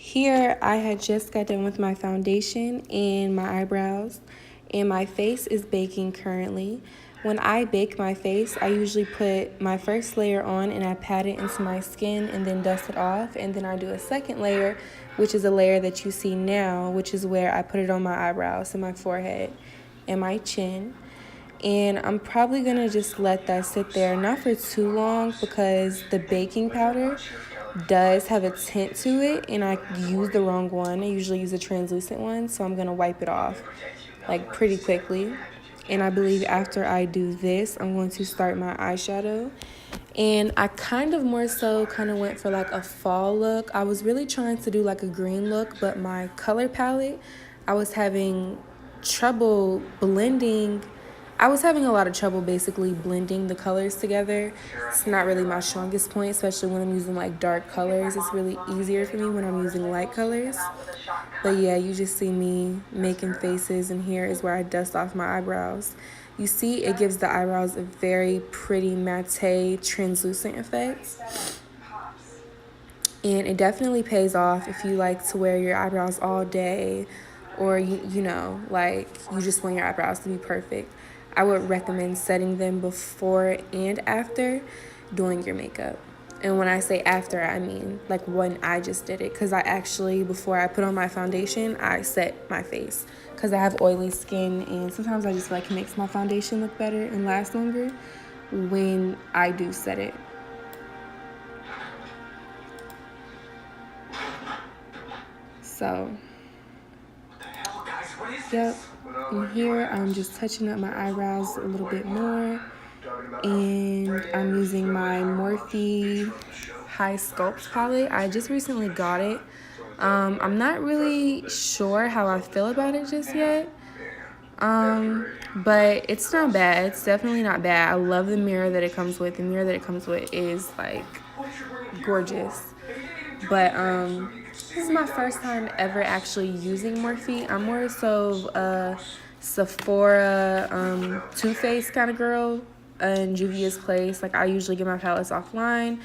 Here, I had just got done with my foundation and my eyebrows, and my face is baking currently. When I bake my face, I usually put my first layer on and I pat it into my skin and then dust it off, and then I do a second layer, which is a layer that you see now, which is where I put it on my eyebrows and my forehead and my chin. And I'm probably gonna just let that sit there, not for too long, because the baking powder does have a tint to it, and I used the wrong one. I usually use a translucent one, so I'm gonna wipe it off like pretty quickly. And I believe after I do this, I'm going to start my eyeshadow. And I kind of more so kind of went for like a fall look. I was really trying to do like a green look, but my color palette, I was having trouble blending. I was having a lot of trouble basically blending the colors together. It's not really my strongest point, especially when I'm using like dark colors. It's really easier for me when I'm using light colors. But yeah, you just see me making faces, and here is where I dust off my eyebrows. You see, it gives the eyebrows a very pretty matte translucent effect. And it definitely pays off if you like to wear your eyebrows all day, or you know, like you just want your eyebrows to be perfect. I would recommend setting them before and after doing your makeup. And when I say after, I mean like when I just did it, because I actually, before I put on my foundation, I set my face because I have oily skin, and sometimes I just feel like it makes my foundation look better and last longer when I do set it. So, yep, and here I'm just touching up my eyebrows a little bit more, and I'm using my Morphe High Sculpt palette. I just recently got it. I'm not really sure how I feel about it just yet, but it's not bad. It's definitely not bad. I love the mirror that it comes with. The mirror that it comes with is like gorgeous. But this is my first time ever actually using Morphe. I'm more so a Sephora, Too Faced kind of girl in Juvia's place. Like, I usually get my palettes offline.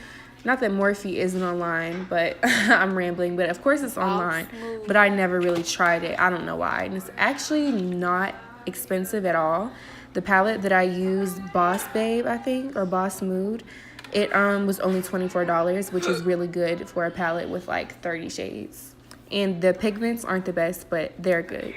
Not that Morphe isn't online, but I'm rambling. But of course it's online. But I never really tried it. I don't know why. And it's actually not expensive at all. The palette that I used, Boss Babe, I think, or Boss Mood, it was only $24, which is really good for a palette with like 30 shades. And the pigments aren't the best, but they're good.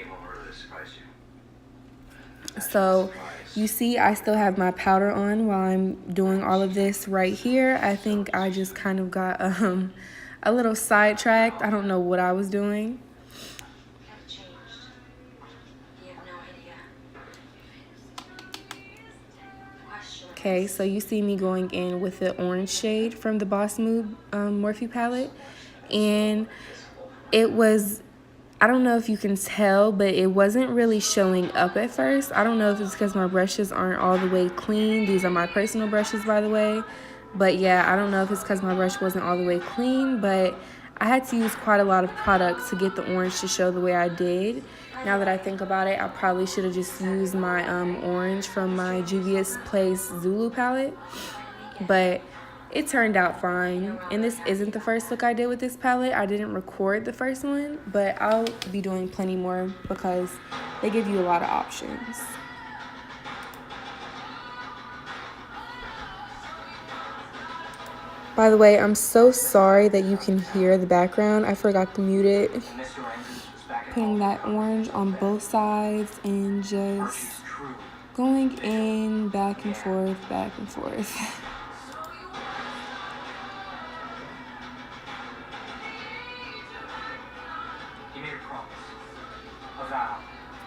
So you see, I still have my powder on while I'm doing all of this right here. I think I just kind of got a little sidetracked. I don't know what I was doing. Okay, so you see me going in with the orange shade from the Boss Mood Morphe palette. And it was, I don't know if you can tell, but it wasn't really showing up at first. I don't know if it's because my brushes aren't all the way clean. These are my personal brushes, by the way. But yeah, I don't know if it's because my brush wasn't all the way clean, but I had to use quite a lot of product to get the orange to show the way I did. Now that I think about it, I probably should have just used my orange from my Juvia's Place Zulu palette. But it turned out fine. And this isn't the first look I did with this palette. I didn't record the first one, but I'll be doing plenty more because they give you a lot of options. By the way, I'm so sorry that you can hear the background. I forgot to mute it. Putting that orange on both sides and just going in back and forth, back and forth. He made a promise, a vow,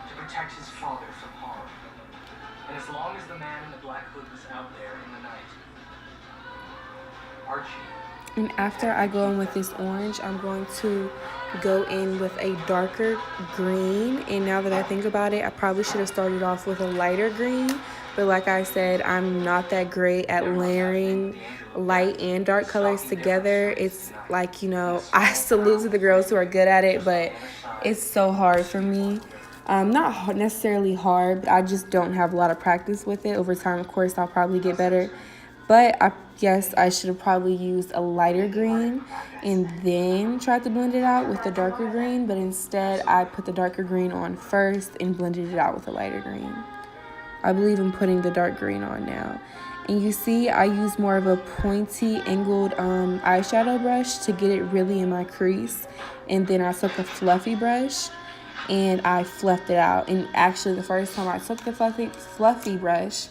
to protect his father from harm. And as long as the man in the black hood was out there in the night, Archie. And after I go in with this orange, I'm going to go in with a darker green. And now that I think about it, I probably should have started off with a lighter green. But like I said, I'm not that great at layering light and dark colors together. It's like, you know, I salute to the girls who are good at it, but it's so hard for me. Not necessarily hard, but I just don't have a lot of practice with it. Over time, of course, I'll probably get better. But I guess I should have probably used a lighter green and then tried to blend it out with the darker green. But instead, I put the darker green on first and blended it out with a lighter green. I believe in putting the dark green on now. And you see, I use more of a pointy, angled eyeshadow brush to get it really in my crease. And then I took a fluffy brush and I fluffed it out. And actually, the first time I took the fluffy brush,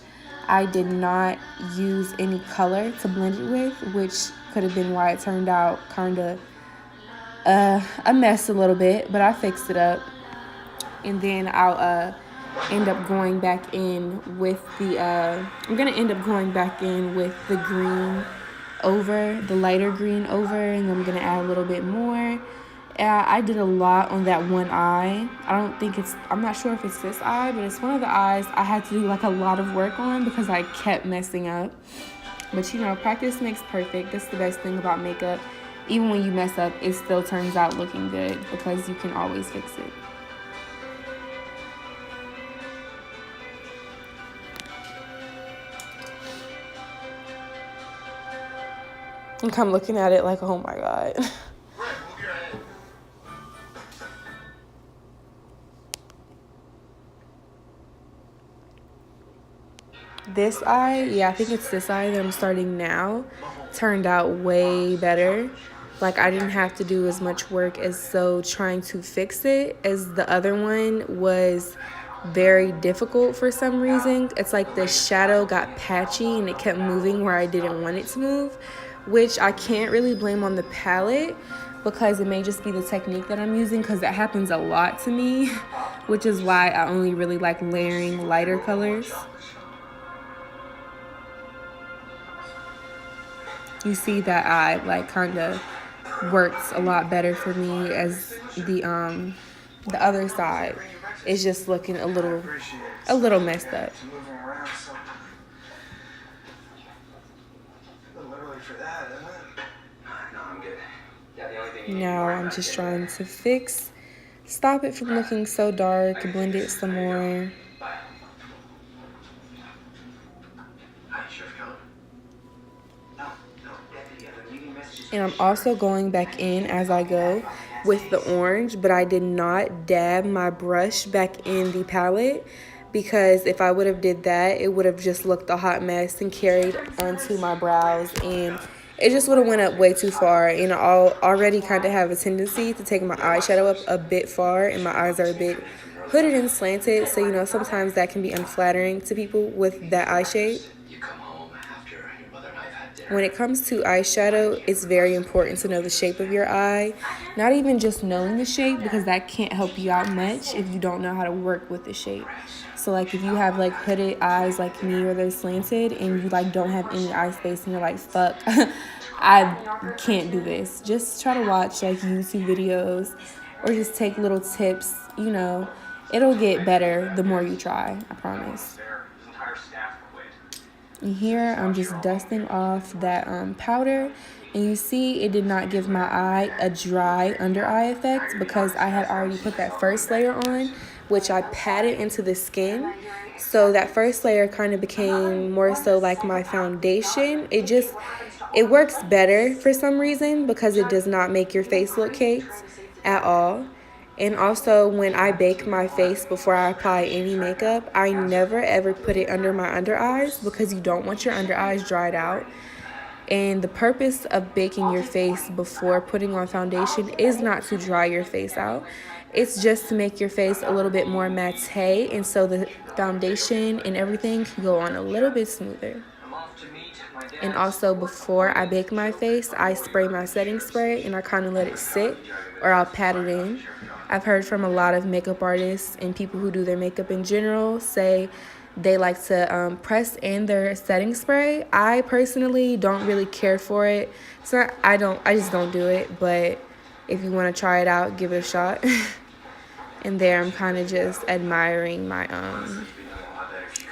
I did not use any color to blend it with, which could have been why it turned out kind of a mess a little bit. But I fixed it up. And then I'll end up going back in with the I'm gonna end up going back in with the green over, the lighter green over, and I'm gonna add a little bit more. I did a lot on that one eye. I'm not sure if it's this eye, but it's one of the eyes I had to do like a lot of work on because I kept messing up. But you know, practice makes perfect. That's the best thing about makeup. Even when you mess up, it still turns out looking good because you can always fix it. And I'm looking at it like, oh my God. This eye, yeah, I think it's this eye that I'm starting now, turned out way better. Like, I didn't have to do as much work as so trying to fix it as the other one was very difficult for some reason. It's like the shadow got patchy and it kept moving where I didn't want it to move, which I can't really blame on the palette because it may just be the technique that I'm using because that happens a lot to me, which is why I only really like layering lighter colors. You see that eye like kind of works a lot better for me as the other side is just looking a little messed up. Now I'm just trying to stop it from looking so dark, blend it some more. And I'm also going back in as I go with the orange, but I did not dab my brush back in the palette because if I would have did that, it would have just looked a hot mess and carried onto my brows, and it just would have went up way too far. And I already kind of have a tendency to take my eyeshadow up a bit far, and my eyes are a bit hooded and slanted, so you know sometimes that can be unflattering to people with that eye shape. When it comes to eyeshadow, it's very important to know the shape of your eye. Not even just knowing the shape, because that can't help you out much if you don't know how to work with the shape. So like if you have like hooded eyes like me or they're slanted and you like don't have any eye space and you're like, fuck, I can't do this. Just try to watch like YouTube videos or just take little tips. You know, it'll get better the more you try, I promise. And here I'm just dusting off that powder, and you see it did not give my eye a dry under eye effect because I had already put that first layer on, which I patted into the skin. So that first layer kind of became more so like my foundation. It works better for some reason because it does not make your face look caked at all. And also, when I bake my face before I apply any makeup, I never ever put it under my under eyes because you don't want your under eyes dried out. And the purpose of baking your face before putting on foundation is not to dry your face out. It's just to make your face a little bit more matte, and so the foundation and everything can go on a little bit smoother. And also, before I bake my face, I spray my setting spray and I kind of let it sit, or I'll pat it in. I've heard from a lot of makeup artists and people who do their makeup in general say they like to press in their setting spray. I personally don't really care for it. So I just don't do it. But if you want to try it out, give it a shot. And there I'm kind of just admiring my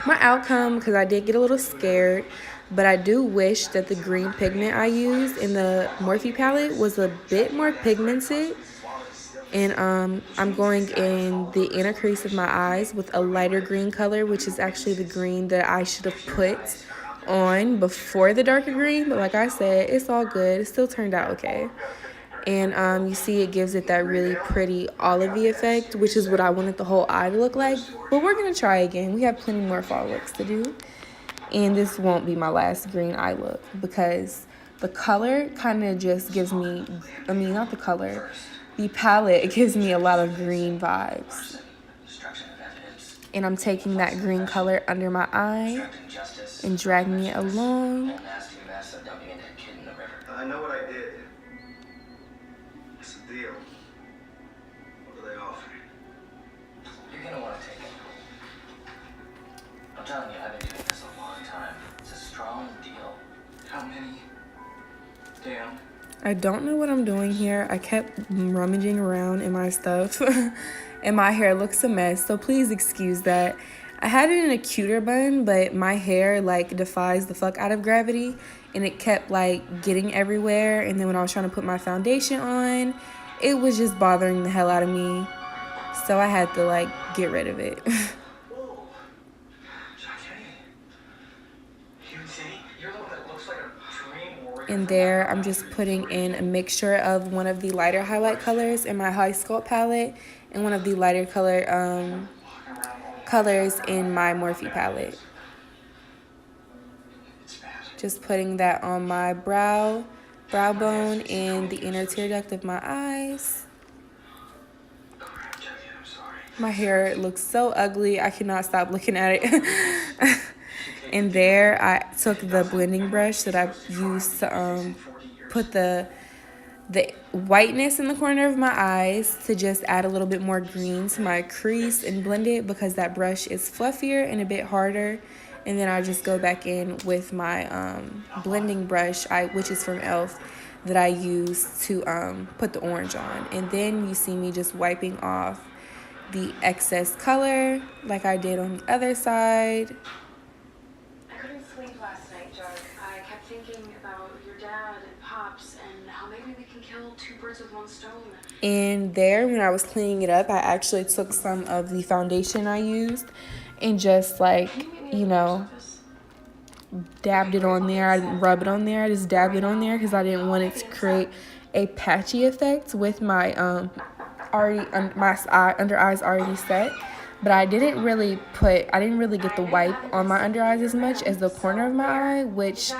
outcome because I did get a little scared. But I do wish that the green pigment I used in the Morphe palette was a bit more pigmented. And I'm going in the inner crease of my eyes with a lighter green color, which is actually the green that I should have put on before the darker green, but like I said, it's all good. It still turned out okay. And you see it gives it that really pretty olivey effect, which is what I wanted the whole eye to look like. But we're going to try again. We have plenty more fall looks to do. And this won't be my last green eye look because the color kind of just gives me, not the color, the palette gives me a lot of green vibes. And I'm taking that green color under my eye and dragging it along. I know what I did. It's a deal. What do they offer? You're gonna want to take it. I'm telling you, I've been doing this a long time. It's a strong deal. How many? Damn. I don't know what I'm doing here. I kept rummaging around in my stuff and my hair looks a mess, so please excuse that. I had it in a cuter bun, but my hair like defies the fuck out of gravity and it kept like getting everywhere, and then when I was trying to put my foundation on, it was just bothering the hell out of me. So I had to like get rid of it. And there, I'm just putting in a mixture of one of the lighter highlight colors in my High Sculpt palette and one of the lighter colors in my Morphe palette. Just putting that on my brow bone and the inner tear duct of my eyes. My hair looks so ugly. I cannot stop looking at it. And there, I took the blending brush that I used to put the whiteness in the corner of my eyes to just add a little bit more green to my crease and blend it because that brush is fluffier and a bit harder. And then I just go back in with my blending brush, which is from e.l.f., that I use to put the orange on. And then you see me just wiping off the excess color like I did on the other side. With one stone. And there, when I was cleaning it up, I actually took some of the foundation I used and just like, dabbed it on there. I didn't rub it on there. I just dabbed it on there because I didn't want it to create a patchy effect with my my under eyes already set. But I didn't really get the wipe on my under eyes as much as the corner of my eye, which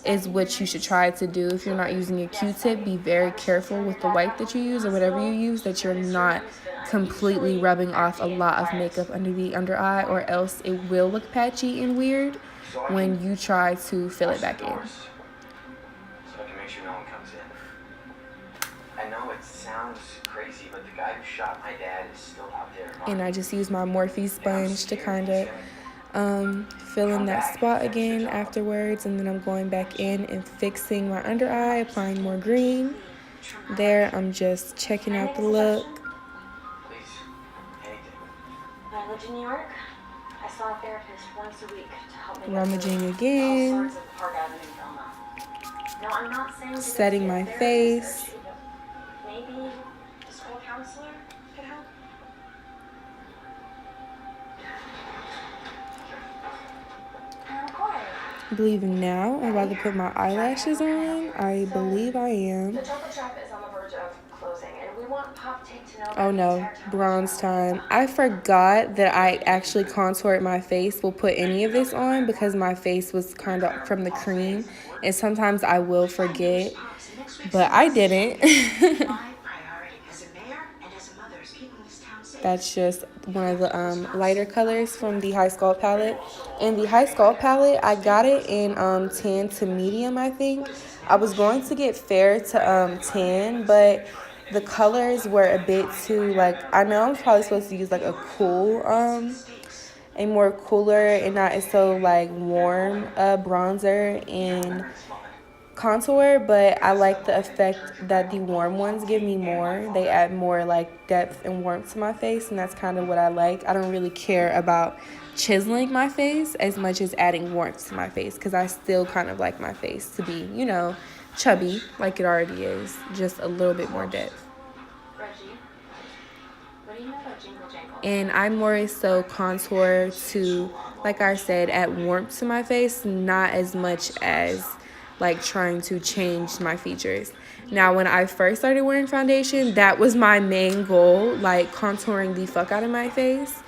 is what you should try to do. If you're not using a Q-tip, be very careful with the wipe that you use or whatever you use, that you're not completely rubbing off a lot of makeup under the under eye, or else it will look patchy and weird when you try to fill it back in. So I can make sure no one comes in. I know it sounds crazy, but the guy who shot my dad is still out there. And I just use my Morphe sponge to kind of fill in that spot again afterwards, and then I'm going back in and fixing my under eye, applying more green. There, I'm just checking out the look. Please, anything. When I lived in New York, I saw a therapist once a week to help me Rummaging again. all sorts of Park Avenue drama. Now, I'm not saying that Setting my face. Maybe the school counselor could help. I believe now I'm about to put my eyelashes on. I believe I am. The chocolate shop is on the verge of closing, and we want Pop Take to know. Oh no, bronze time. I forgot that I actually contoured my face. Will put any of this on because my face was kind of from the cream, and sometimes I will forget, but I didn't. That's just one of the lighter colors from the High Sculpt palette. And the High Sculpt palette, I got it in tan to medium, I think. I was going to get fair to tan, but the colors were a bit too, I know I'm probably supposed to use a cool, a more cooler and not so warm bronzer and contour, but I like the effect that the warm ones give me more. They add more depth and warmth to my face, and that's kind of what I like. I don't really care about chiseling my face as much as adding warmth to my face, because I still kind of like my face to be, chubby like it already is, just a little bit more depth. Reggie, What do you know about Jingle Jangle? And I more so contour to, like I said, add warmth to my face, not as much as like trying to change my features. Now, when I first started wearing foundation, that was my main goal, like contouring the fuck out of my face.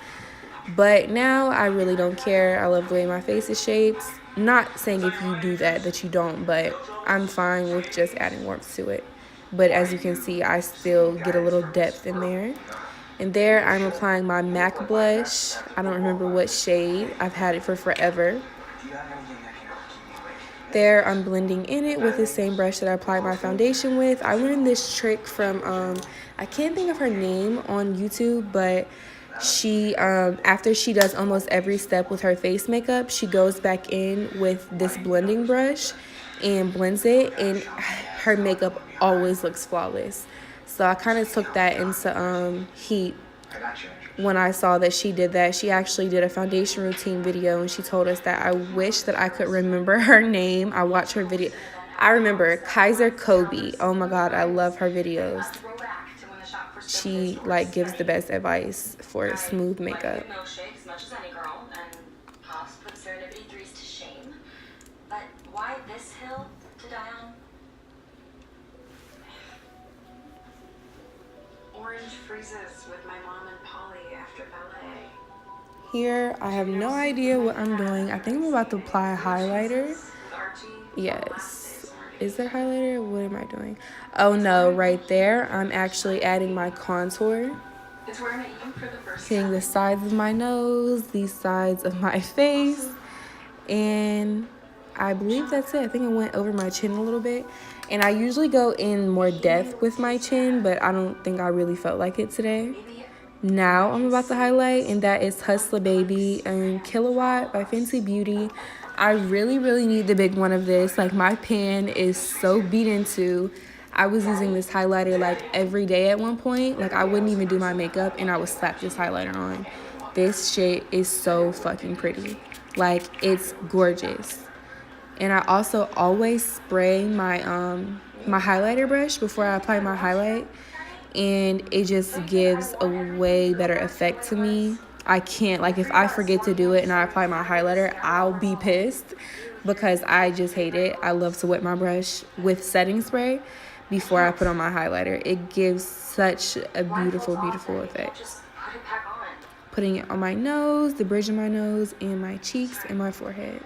But now I really don't care. I love the way my face is shaped. Not saying if you do that you don't, but I'm fine with just adding warmth to it. But as you can see, I still get a little depth in there. And there I'm applying my MAC blush. I don't remember what shade. I've had it for forever. There I'm blending in it with the same brush that I applied my foundation with. I learned this trick from, I can't think of her name on YouTube, but she, after she does almost every step with her face makeup, she goes back in with this blending brush and blends it, and her makeup always looks flawless. So I kind of took that into heat when I saw that she did that. She actually did a foundation routine video, and she told us that I wish that I could remember her name. I watched her video. I remember Kaiser Kobe. Oh my God, I love her videos. She like gives the best advice for smooth makeup. Milkshakes much as any girl, and Pops put Serendipity 3s to shame. But why this hill to die on? Orange freezes with my mom and Polly after ballet. Here, I have no idea what I'm doing. I think I'm about to apply a highlighter. Yes. Is there highlighter? What am I doing? Oh no, right there. I'm actually adding my contour. Hitting the sides of my nose, these sides of my face. And I believe that's it. I think I went over my chin a little bit. And I usually go in more depth with my chin, but I don't think I really felt like it today. Now I'm about to highlight, and that is Hustler Baby and Kilowatt by Fenty Beauty. I really need the big one of this. Like, my pan is so beat into. I was using this highlighter like every day at one point. Like, I wouldn't even do my makeup and I would slap this highlighter on. This shit is so fucking pretty. Like, it's gorgeous. And I also always spray my my highlighter brush before I apply my highlight, and it just gives a way better effect to me. I can't, like, if I forget to do it and I apply my highlighter, I'll be pissed because I just hate it. I love to wet my brush with setting spray before I put on my highlighter. It gives such a beautiful effect. Putting it on my nose, the bridge of my nose, and my cheeks and my forehead.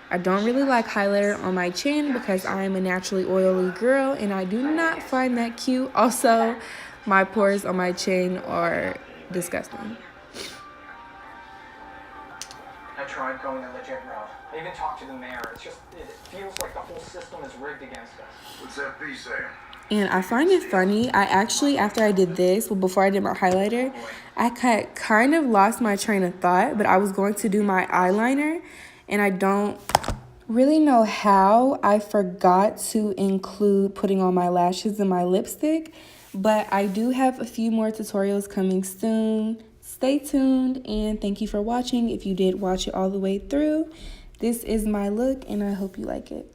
I don't really like highlighter on my chin because I am a naturally oily girl and I do not find that cute. Also, my pores on my chin are disgusting. I tried going a legit route. I even talked to the mayor. It feels like the whole system is rigged against us. What's that B saying? And I find it funny. I actually, after I did this, well, before I did my highlighter, I kind of lost my train of thought, but I was going to do my eyeliner, and I don't really know how. I forgot to include putting on my lashes and my lipstick, but I do have a few more tutorials coming soon. Stay tuned, and thank you for watching. If you did watch it all the way through, this is my look, and I hope you like it.